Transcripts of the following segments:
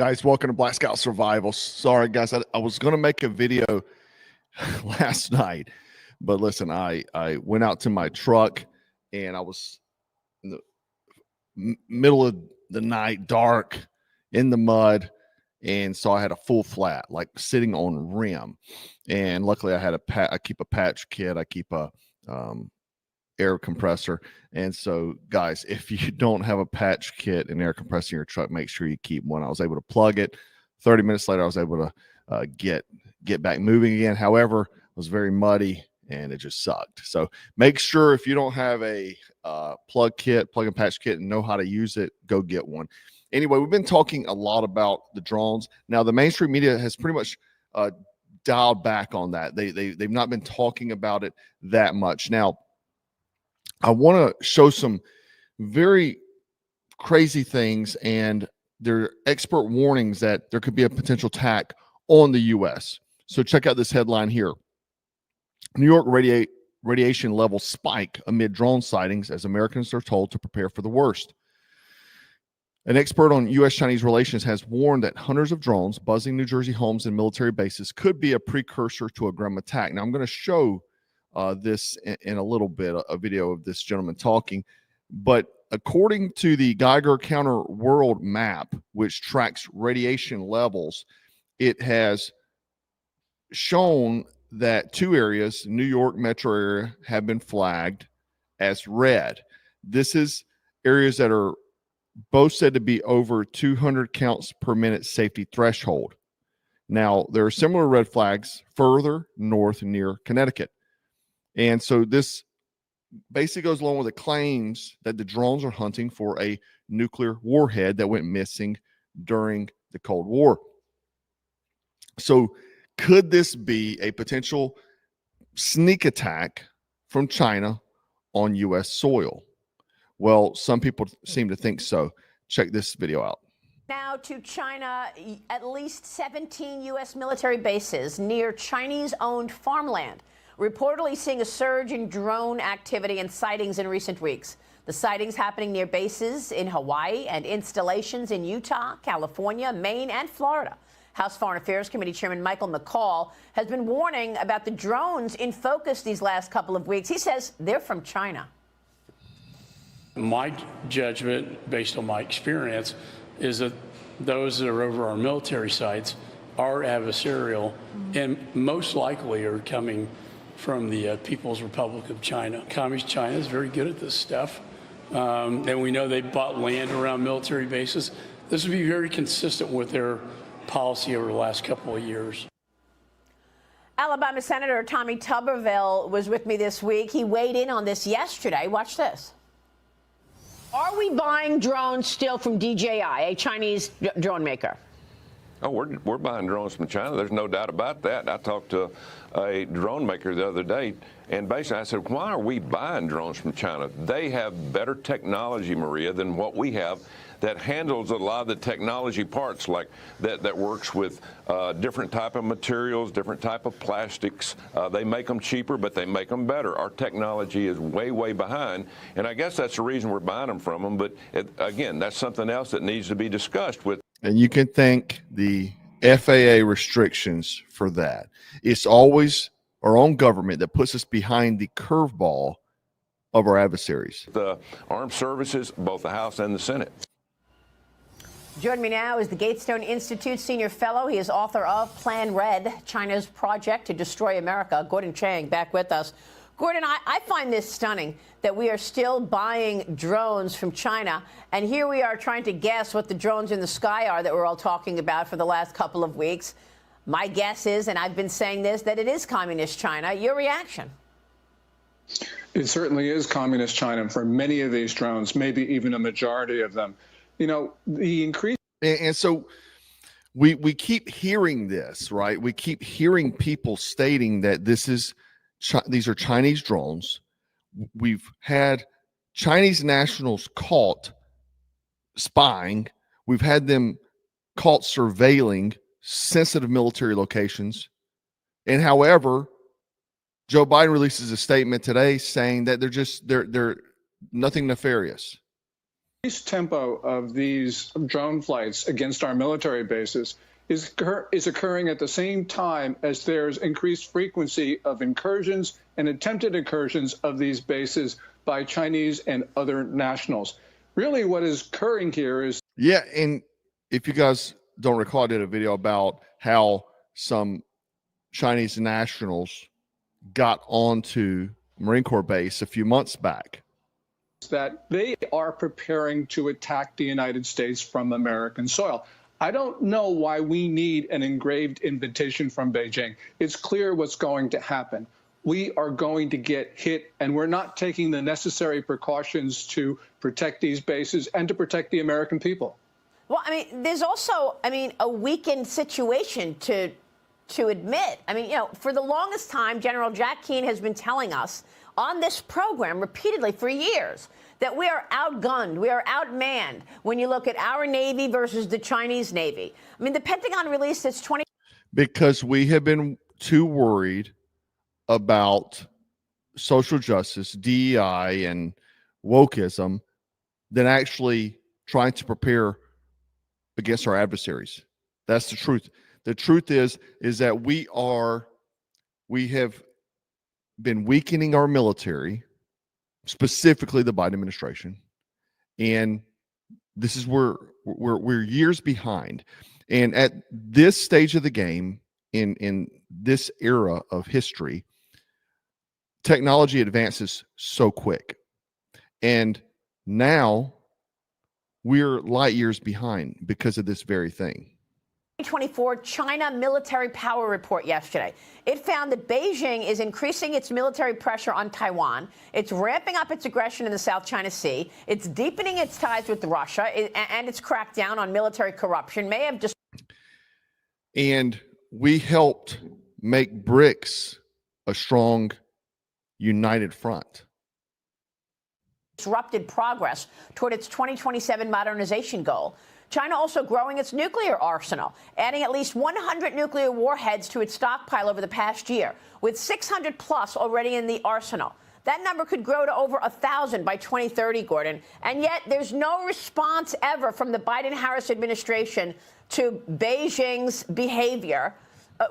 Guys, welcome to Black Scout Survival. Sorry, guys, I was going to make a video last night, but listen, I went out to my truck and I was in the middle of the night, dark, in the mud, and so I had a full flat, like sitting on rim. And luckily, I had I keep a patch kit, I keep a air compressor. And so, guys, if you don't have a patch kit and air compressor in your truck, make sure you keep one. I was able to plug it. 30 minutes later, I was able to get back moving again. However, it was very muddy and it just sucked. So make sure if you don't have a plug and patch kit and know how to use it, go get one. Anyway, we've been talking a lot about the drones. Now, the mainstream media has pretty much dialed back on that. They've not been talking about it that much. Now, I want to show some very crazy things, and there are expert warnings that there could be a potential attack on the U.S. So check out this headline here. New York radiation levels spike amid drone sightings as Americans are told to prepare for the worst. An expert on U.S.-Chinese relations has warned that hundreds of drones buzzing New Jersey homes and military bases could be a precursor to a grim attack. Now, I'm going to show this in a little bit, a video of this gentleman talking. But according to the Geiger Counter World Map, which tracks radiation levels, it has shown that two areas, New York metro area, have been flagged as red. This is areas that are both said to be over 200 counts per minute safety threshold. Now, there are similar red flags further north near Connecticut. And so this basically goes along with the claims that the drones are hunting for a nuclear warhead that went missing during the Cold War. So could this be a potential sneak attack from China on U.S. soil? Well, some people seem to think so. Check this video out. Now to China, at least 17 U.S. military bases near Chinese-owned farmland reportedly seeing a surge in drone activity and sightings in recent weeks. The sightings happening near bases in Hawaii and installations in Utah, California, Maine, and Florida. House Foreign Affairs Committee Chairman Michael McCall has been warning about the drones in focus these last couple of weeks. He says they're from China. My judgment, based on my experience, is that those that are over our military sites are adversarial and most likely are coming from the People's Republic of China. Communist China is very good at this stuff. And we know they bought land around military bases. This would be very consistent with their policy over the last couple of years. Alabama Senator Tommy Tuberville was with me this week. He weighed in on this yesterday. Watch this. Are we buying drones still from DJI, a Chinese drone maker? Oh, we're buying drones from China. There's no doubt about that. I talked to a drone maker the other day, and basically I said, why are we buying drones from China? They have better technology, Maria, than what we have that handles a lot of the technology parts, like that works with different type of materials, different type of plastics. They make them cheaper, but they make them better. Our technology is way, way behind, and I guess that's the reason we're buying them from them. But again, that's something else that needs to be discussed with. And you can thank the FAA restrictions for that. It's always our own government that puts us behind the curveball of our adversaries. The armed services, both the House and the Senate. Joining me now is the Gatestone Institute Senior Fellow. He is author of Plan Red, China's Project to Destroy America. Gordon Chang back with us. Gordon, I find this stunning that we are still buying drones from China, and here we are trying to guess what the drones in the sky are that we're all talking about for the last couple of weeks. My guess is, and I've been saying this, that it is communist China. Your reaction? It certainly is communist China for many of these drones, maybe even a majority of them. You know, the increase. And so we keep hearing this, right? We keep hearing people stating that these are Chinese drones. We've had Chinese nationals caught spying. We've had them caught surveilling sensitive military locations. And however, Joe Biden releases a statement today saying that they're nothing nefarious. increased tempo of these drone flights against our military bases is occurring at the same time as there's increased frequency of incursions and attempted incursions of these bases by Chinese and other nationals. Really, what is occurring here is... Yeah, and if you guys don't recall, I did a video about how some Chinese nationals got onto Marine Corps base a few months back. That they are preparing to attack the United States from American soil. I don't know why we need an engraved invitation from Beijing. It's clear what's going to happen. We are going to get hit, and we're not taking the necessary precautions to protect these bases and to protect the American people. Well, I mean, there's also, a weakened situation to admit. For the longest time, General Jack Keane has been telling us on this program repeatedly for years that we are outgunned, we are outmanned when you look at our Navy versus the Chinese Navy. The Pentagon released its Because we have been too worried about social justice, DEI, and wokeism than actually trying to prepare against our adversaries. That's the truth. The truth is that we have been weakening our military, specifically the Biden administration, and this is where we're years behind. And at this stage of the game, in this era of history, technology advances so quick, and now we're light years behind because of this very thing. 2024 China military power report yesterday. It found that Beijing is increasing its military pressure on Taiwan. It's ramping up its aggression in the South China Sea. It's deepening its ties with Russia, and its crackdown on military corruption may have just... And we helped make BRICS a strong, united front. Disrupted progress toward its 2027 modernization goal. China also growing its nuclear arsenal, adding at least 100 nuclear warheads to its stockpile over the past year, with 600 plus already in the arsenal. That number could grow to over 1,000 by 2030, Gordon. And yet there's no response ever from the Biden-Harris administration to Beijing's behavior.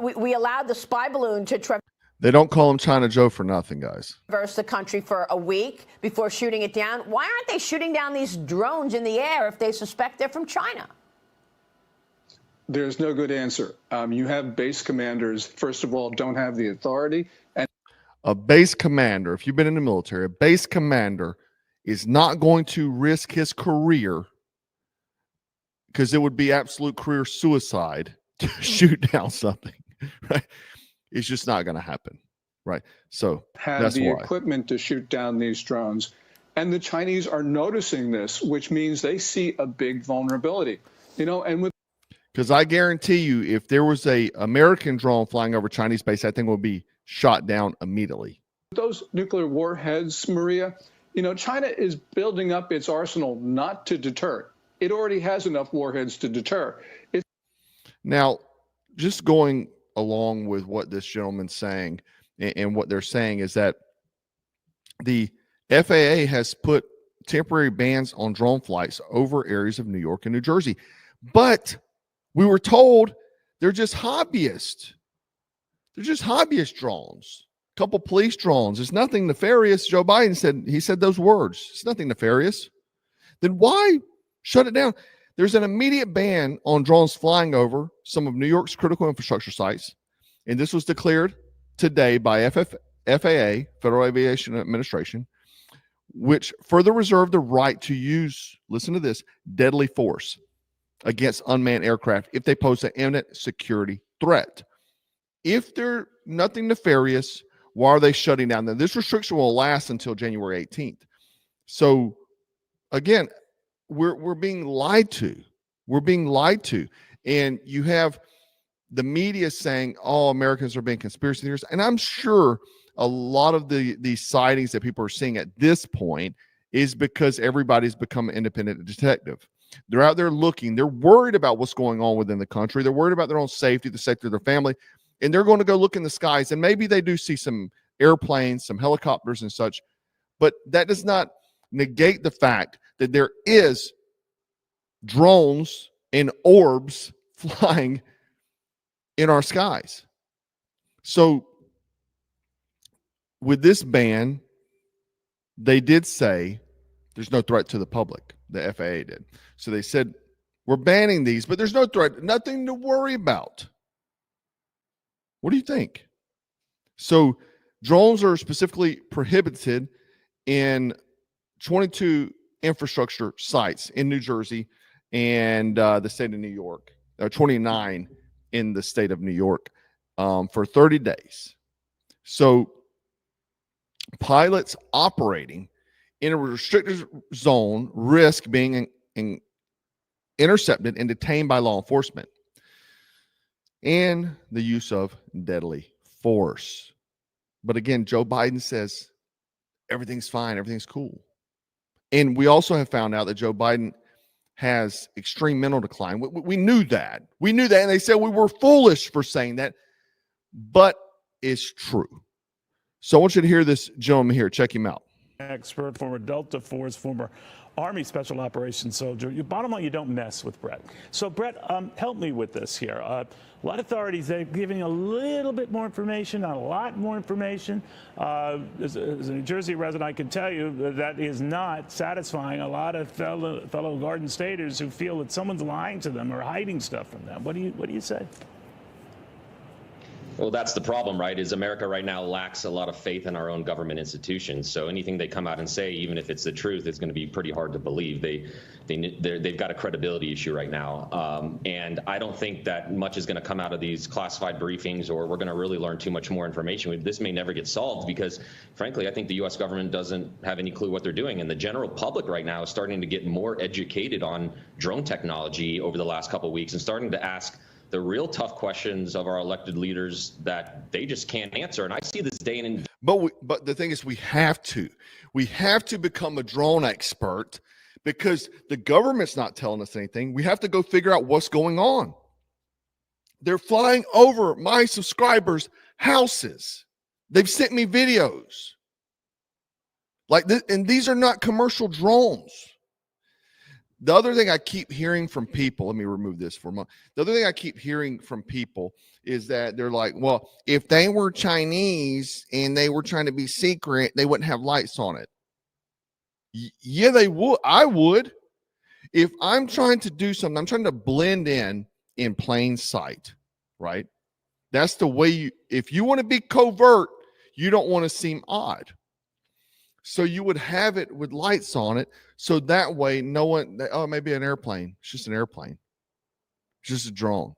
We allowed the spy balloon to They don't call him China Joe for nothing, guys. Traverse the country for a week before shooting it down. Why aren't they shooting down these drones in the air if they suspect they're from China? There's no good answer. You have base commanders, first of all, don't have the authority. And a base commander, if you've been in the military, a base commander is not going to risk his career, because it would be absolute career suicide to shoot down something, right? It's just not going to happen, right? So have the equipment to shoot down these drones. And the Chinese are noticing this, which means they see a big vulnerability, and with... Because I guarantee you, if there was a American drone flying over Chinese base, that thing would be shot down immediately. Those nuclear warheads, Maria, China is building up its arsenal not to deter. It already has enough warheads to deter. Now, just going along with what this gentleman's saying, and what they're saying is that the FAA has put temporary bans on drone flights over areas of New York and New Jersey. But we were told they're just hobbyists. They're just hobbyist drones. A couple police drones. It's nothing nefarious. Joe Biden said those words. It's nothing nefarious. Then why shut it down? There's an immediate ban on drones flying over some of New York's critical infrastructure sites. And this was declared today by FAA, Federal Aviation Administration, which further reserved the right to use, listen to this, deadly force against unmanned aircraft if they pose an imminent security threat. If they're nothing nefarious, why are they shutting down? Now, this restriction will last until January 18th. So, again, we're being lied to. We're being lied to. And you have the media saying, oh, Americans are being conspiracy theorists. And I'm sure a lot of the sightings that people are seeing at this point is because everybody's become an independent detective. They're out there looking. They're worried about what's going on within the country. They're worried about their own safety, the safety of their family. And they're going to go look in the skies. And maybe they do see some airplanes, some helicopters and such. But that does not negate the fact that there is drones and orbs flying in our skies. So with this ban, they did say there's no threat to the public. The FAA did. So they said, we're banning these, but there's no threat, nothing to worry about. What do you think? So drones are specifically prohibited in 22 infrastructure sites in New Jersey and the state of New York, 29 in the state of New York for 30 days. So pilots operating in a restricted zone risk being intercepted and detained by law enforcement, and the use of deadly force. But again, Joe Biden says everything's fine, everything's cool. And we also have found out that Joe Biden has extreme mental decline. We knew that. We knew that, and they said we were foolish for saying that, but it's true. So I want you to hear this gentleman here. Check him out. Expert, former Delta Force, former Army Special Operations soldier. Bottom line, you don't mess with Brett. So Brett, help me with this here. A lot of authorities, they're giving a little bit more information, not a lot more information. As a New Jersey resident, I can tell you that is not satisfying a lot of fellow Garden Staters who feel that someone's lying to them or hiding stuff from them. What do you say? Well, that's the problem, right, is America right now lacks a lot of faith in our own government institutions. So anything they come out and say, even if it's the truth, it's going to be pretty hard to believe. They've got a credibility issue right now. And I don't think that much is going to come out of these classified briefings, or we're going to really learn too much more information. This may never get solved because, frankly, I think the U.S. government doesn't have any clue what they're doing. And the general public right now is starting to get more educated on drone technology over the last couple of weeks and starting to ask the real tough questions of our elected leaders that they just can't answer. And I see this day in and but the thing is, we have to become a drone expert because the government's not telling us anything. We have to go figure out what's going on. They're flying over my subscribers' houses. They've sent me videos like this, and these are not commercial drones. The other thing I keep hearing from people, let me remove this for a moment. The other thing I keep hearing from people is that they're like, well, if they were Chinese and they were trying to be secret, they wouldn't have lights on it. Yeah, they would. I would. If I'm trying to do something, I'm trying to blend in plain sight, right? That's the way if you want to be covert, you don't want to seem odd. So you would have it with lights on it. So that way, no one, oh, maybe an airplane. It's just an airplane. It's just a drone.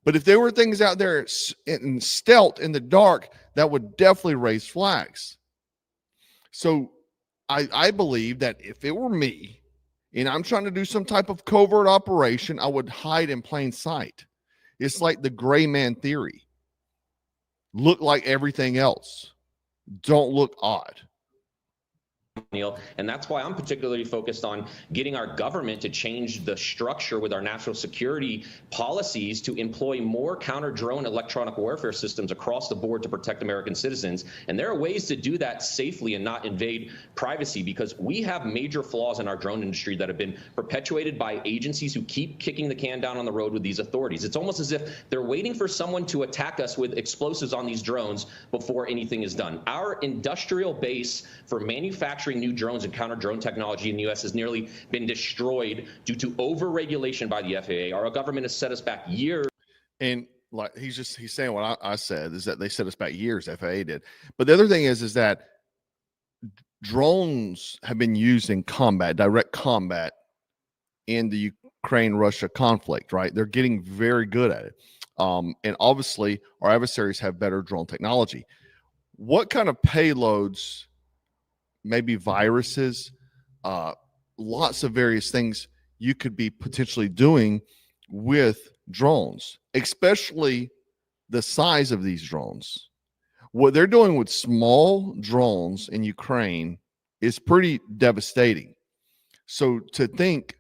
But if there were things out there in stealth in the dark, that would definitely raise flags. So I believe that if it were me and I'm trying to do some type of covert operation, I would hide in plain sight. It's like the gray man theory. Look like everything else. Don't look odd. Neil, and that's why I'm particularly focused on getting our government to change the structure with our national security policies to employ more counter-drone electronic warfare systems across the board to protect American citizens. And there are ways to do that safely and not invade privacy, because we have major flaws in our drone industry that have been perpetuated by agencies who keep kicking the can down on the road with these authorities. It's almost as if they're waiting for someone to attack us with explosives on these drones before anything is done. Our industrial base for manufacturing new drones and counter-drone technology in the U.S. has nearly been destroyed due to over-regulation by the FAA. Our government has set us back years. And like he's saying what I said is that they set us back years, FAA did. But the other thing is that drones have been used in combat, direct combat in the Ukraine-Russia conflict, right? They're getting very good at it. And obviously our adversaries have better drone technology. What kind of payloads, maybe viruses, lots of various things you could be potentially doing with drones, especially the size of these drones. What they're doing with small drones in Ukraine is pretty devastating. So to think,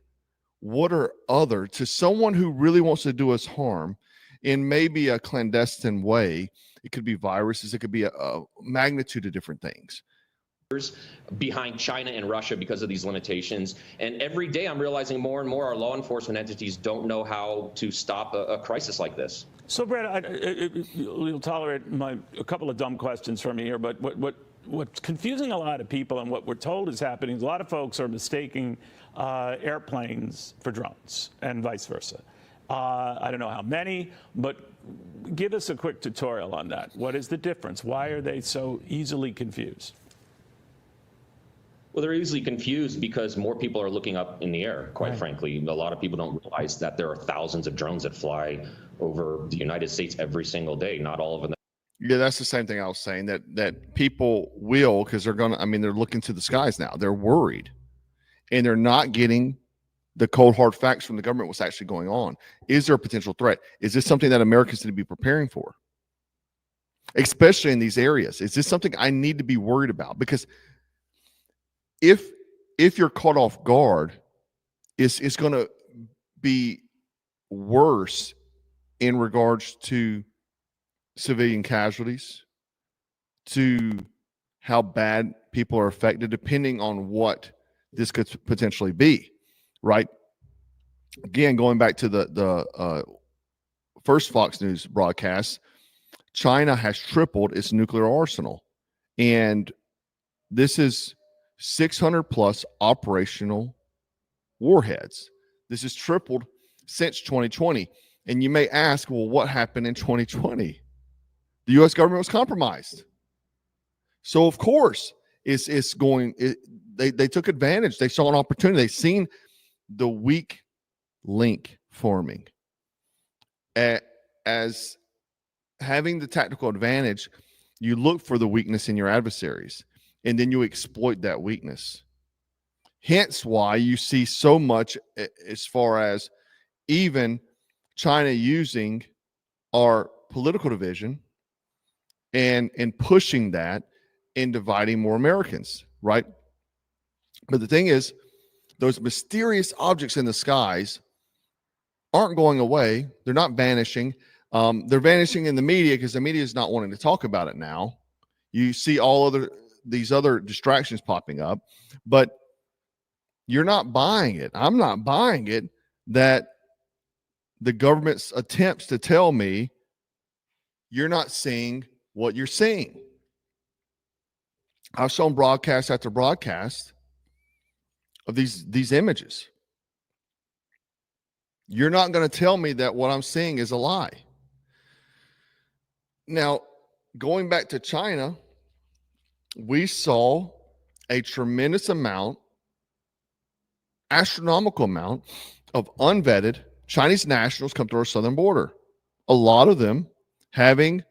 what are to someone who really wants to do us harm in maybe a clandestine way, it could be viruses, it could be a magnitude of different things. behind China and Russia because of these limitations. And every day I'm realizing more and more our law enforcement entities don't know how to stop a crisis like this. So, Brett, you'll tolerate a couple of dumb questions from me here, but what's confusing a lot of people and what we're told is happening is a lot of folks are mistaking airplanes for drones and vice versa. I don't know how many, but give us a quick tutorial on that. What is the difference? Why are they so easily confused? Well, they're easily confused because more people are looking up in the air, quite frankly. A lot of people don't realize that there are thousands of drones that fly over the United States every single day. Not all of them. Yeah, that's the same thing I was saying, that people will, because they're going to, I mean, they're looking to the skies now. They're worried and they're not getting the cold, hard facts from the government, what's actually going on. Is there a potential threat? Is this something that Americans need to be preparing for? Especially in these areas. Is this something I need to be worried about? Because if you're caught off guard, it's going to be worse in regards to civilian casualties, to how bad people are affected, depending on what this could potentially be, right? Again, going back to the first Fox News broadcast, China has tripled its nuclear arsenal, and this is 600 plus operational warheads. This has tripled since 2020. And you may ask, well, what happened in 2020? The U.S. government was compromised. So, of course, they took advantage. They saw an opportunity. They seen the weak link forming. As having the tactical advantage, you look for the weakness in your adversaries, and then you exploit that weakness. Hence why you see so much as far as even China using our political division and pushing that and dividing more Americans, right? But the thing is, those mysterious objects in the skies aren't going away. They're not vanishing. They're vanishing in the media because the media is not wanting to talk about it now. You see these other distractions popping up, but you're not buying it. I'm not buying it that the government's attempts to tell me you're not seeing what you're seeing. I've shown broadcast after broadcast of these images. You're not going to tell me that what I'm seeing is a lie. Now, going back to China, we saw a tremendous amount, astronomical amount of unvetted Chinese nationals come to our southern border. A lot of them having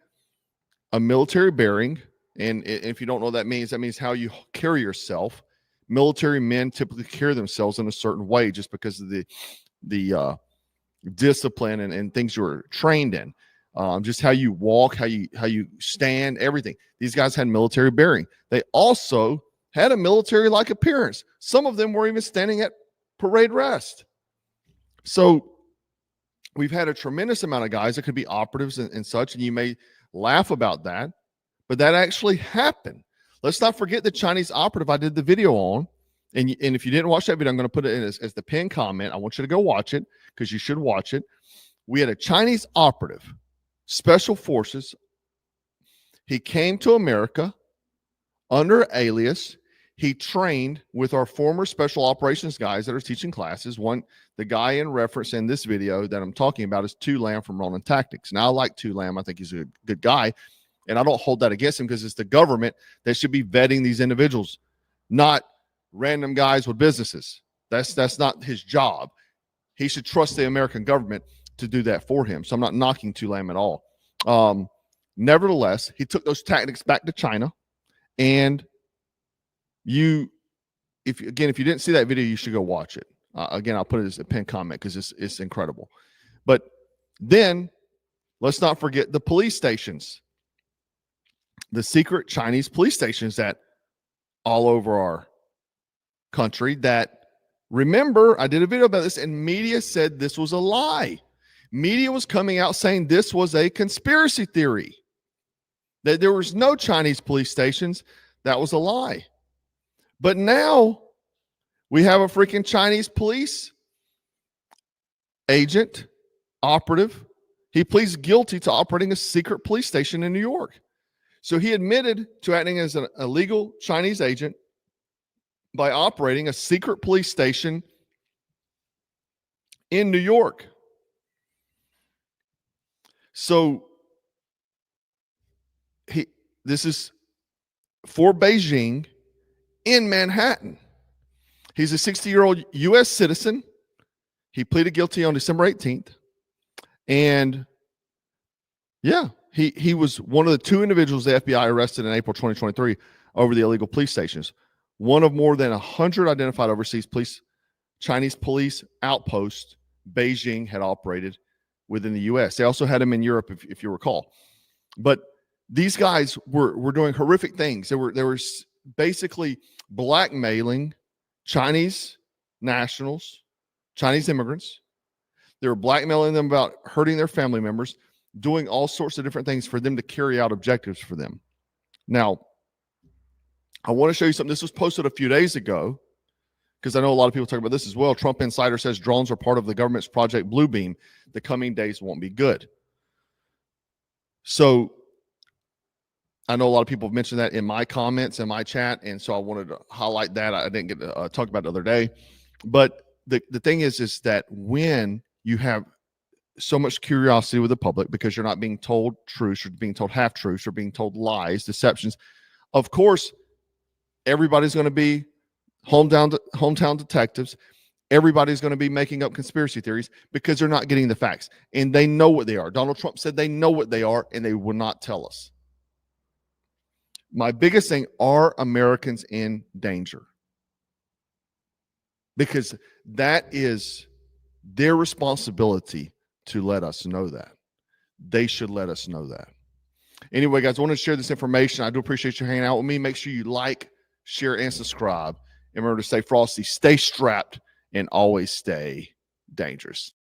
a military bearing. And if you don't know what that means how you carry yourself. Military men typically carry themselves in a certain way just because of the discipline and things you were trained in. Just how you walk, how you stand, everything. These guys had military bearing. They also had a military-like appearance. Some of them were even standing at parade rest. So we've had a tremendous amount of guys that could be operatives and such, and you may laugh about that, but that actually happened. Let's not forget the Chinese operative I did the video on, and if you didn't watch that video, I'm going to put it in as the pinned comment. I want you to go watch it because you should watch it. We had a Chinese operative, special forces. He came to America under alias. He trained with our former special operations guys that are teaching classes. The guy in reference in this video that I'm talking about is Two Lamb from Ronin Tactics. Now, I like Two Lamb. I think he's a good guy, and I don't hold that against him because it's the government that should be vetting these individuals, not random guys with businesses. That's not his job. He should trust the American government to do that for him. So I'm not knocking Two Lamb at all. Nevertheless, he took those tactics back to China, and if you didn't see that video, you should go watch it. Again, I'll put it as a pinned comment because it's incredible. But then let's not forget the police stations, the secret Chinese police stations that all over our country that, remember, I did a video about this and media said this was a lie. Media was coming out saying this was a conspiracy theory, that there was no Chinese police stations. That was a lie. But now we have a freaking Chinese police agent, operative. He pleads guilty to operating a secret police station in New York. So he admitted to acting as an illegal Chinese agent by operating a secret police station in New York. So this is for Beijing in Manhattan. He's a 60-year-old U.S. citizen. He pleaded guilty on December 18th. And yeah, he was one of the two individuals the FBI arrested in April 2023 over the illegal police stations. One of more than 100 identified overseas Chinese police outposts Beijing had operated within the U.S. They also had them in Europe, if you recall. But these guys were doing horrific things. They were basically blackmailing Chinese nationals, Chinese immigrants. They were blackmailing them about hurting their family members, doing all sorts of different things for them to carry out objectives for them. Now, I want to show you something. This was posted a few days ago because I know a lot of people talk about this as well. Trump insider says drones are part of the government's Project Bluebeam. The coming days won't be good. So I know a lot of people have mentioned that in my comments in my chat, and so I wanted to highlight that. I didn't get to talk about it the other day. But the thing is that when you have so much curiosity with the public because you're not being told truths, you're being told half truths, you're being told lies, deceptions, of course, everybody's going to be hometown detectives. Everybody's going to be making up conspiracy theories because they're not getting the facts. And they know what they are. Donald Trump said they know what they are, and they will not tell us. My biggest thing, are Americans in danger? Because that is their responsibility to let us know that. They should let us know that. Anyway, guys, I want to share this information. I do appreciate you hanging out with me. Make sure you like, share, and subscribe. And remember to stay frosty, stay strapped, and always stay dangerous.